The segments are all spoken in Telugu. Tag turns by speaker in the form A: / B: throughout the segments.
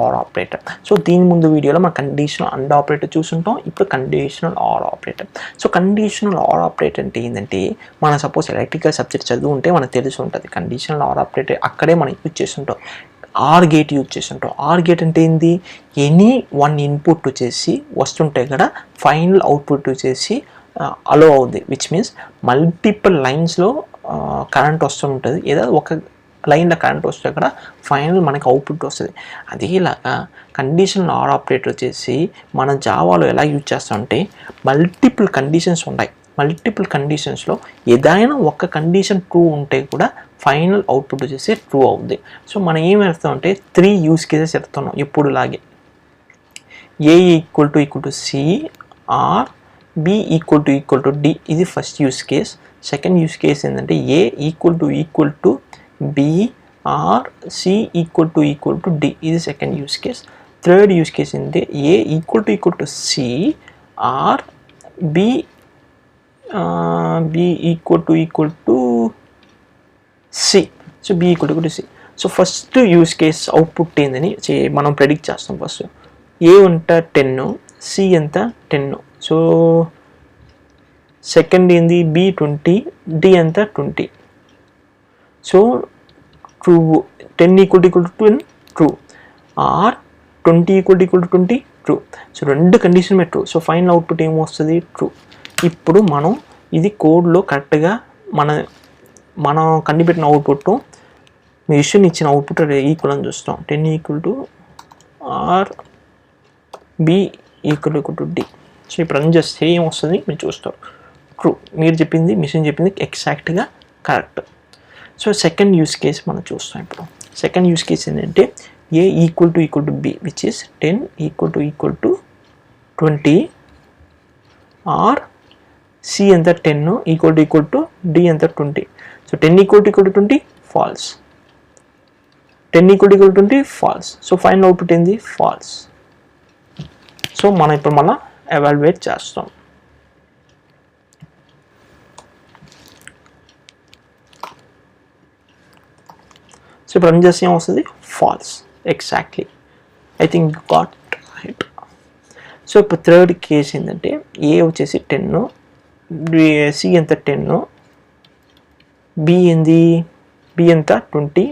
A: Are operator. సో దీని ముందు వీడియోలో మనం కండిషనల్ అండ్ ఆపరేటర్ చూసుంటాం. ఇప్పుడు conditional or operator. So conditional or operator అంటే ఏంటంటే, మనం సపోజ్ ఎలక్ట్రికల్ సబ్జెక్ట్ చదువు ఉంటే మనకు తెలిసి ఉంటుంది. కండిషనల్ ఆర్ ఆపరేటర్ అక్కడే మనం యూజ్ చేస్తుంటాం. ఆర్ గేట్ యూజ్ చేస్తుంటాం. ఆర్ గేట్ అంటే ఏంది, ఎనీ వన్ ఇన్పుట్ వచ్చేసి వస్తుంటే కూడా ఫైనల్ అవుట్పుట్ వచ్చేసి అలో అవుద్ది. విచ్ మీన్స్ మల్టిపుల్ లైన్స్లో కరెంట్ వస్తుంటుంది. ఏదో ఒక లైన్లో కరెంట్ వస్తే కూడా ఫైనల్ మనకి అవుట్పుట్ వస్తుంది. అదేలాగా కండిషనల్ ఆర్ ఆపరేటర్ వచ్చేసి మన జావాలో ఎలా యూజ్ చేస్తామంటే, మల్టిపుల్ కండిషన్స్ ఉన్నాయి. మల్టిపుల్ కండిషన్స్లో ఏదైనా ఒక కండిషన్ ట్రూ ఉంటే కూడా ఫైనల్ అవుట్పుట్ వచ్చేసి ట్రూ అవుద్ది. సో మనం ఏం వేస్తామంటే 3 యూస్ కేసెస్ ఎడుతున్నాం ఎప్పుడులాగే. A equal to C, or, B equal to D. ఇది first use case. Second use case ఏంటంటే A equal to B or C equal to D. This is second use case. Third use case in the A equal to C or B equal to C. So B equal to C. So first use case output ఏందని మనం ప్రెడిక్ట్ చేస్తాం. ఫస్ట్ A అంతా 10, C అంతా 10. సో సెకండ్ ఏంది B 20, D అంతా 20. So true 10 equal to 10 true, or 20 equal to 20 true. So రెండు కండిషన్ మీద ట్రూ. సో ఫైనల్ అవుట్పుట్ ఏమొస్తుంది, ట్రూ. ఇప్పుడు మనం ఇది కోడ్లో కరెక్ట్గా మనం కనిపెట్టిన అవుట్పుట్ మెషిన్ ఇచ్చిన అవుట్పుట్ ఈక్వల్ అని చూస్తాం. 10 equal to or, B equal to D. So ఇప్పుడు రన్ చేస్తే ఏమొస్తుంది మీరు చూస్తారు, ట్రూ. మీరు చెప్పింది మిషన్ చెప్పింది ఎగ్జాక్ట్గా correct. So second use case మనం చూస్తాం. ఇప్పుడు సెకండ్ యూస్ కేస్ ఏంటంటే A equal to B which is 10 equal to 20, or C ఎంత 10 ఈక్వల్ టు డి ఎంత 20. So 10 equal to 20 false, 10 equal to 20 false. So final output ఏంది, ఫాల్స్. సో మనం ఇప్పుడు మళ్ళీ ఎవాల్యుయేట్ చేస్తాం. సో ఇప్పుడు రన్ చేస్తే ఏమొస్తుంది, false. Exactly, I think got right. So ఇప్పుడు థర్డ్ కేస్ ఏంటంటే ఏ వచ్చేసి 10, సి ఎంత 10, బి ఎంత 20,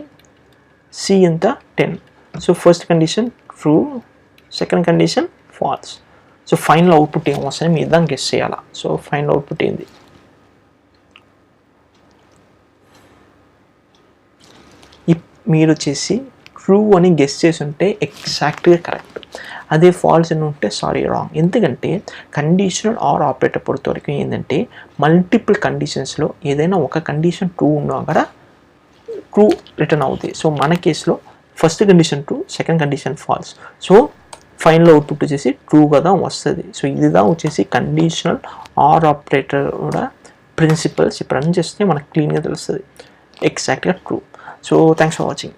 A: సి ఎంత 10. So first condition true, second condition false. So final output ఏమొస్తుంది మీరు దాన్ని గెస్ చేయాలా. సో ఫైనల్ అవుట్పుట్ ఏంది, మీరు వచ్చేసి ట్రూ అని గెస్ చేసి ఉంటే ఎగ్జాక్ట్గా కరెక్ట్. అదే ఫాల్స్ అని ఉంటే సారీ రాంగ్. ఎందుకంటే కండిషనల్ ఆర్ ఆపరేటర్ పొరతవరకు ఏంటంటే మల్టిపుల్ కండిషన్స్లో ఏదైనా ఒక కండిషన్ ట్రూ ఉన్నా కూడా ట్రూ రిటర్న్ అవుతుంది. సో మన కేసులో first condition true, second condition false. So final output వచ్చేసి ట్రూ కదా వస్తుంది. సో ఇదిగా వచ్చేసి కండిషనల్ ఆర్ ఆపరేటర్ కూడా ప్రిన్సిపల్స్. ఇప్పుడు రన్ చేస్తే మనకు క్లీన్గా తెలుస్తుంది ఎగ్జాక్ట్గా true. So thanks for watching.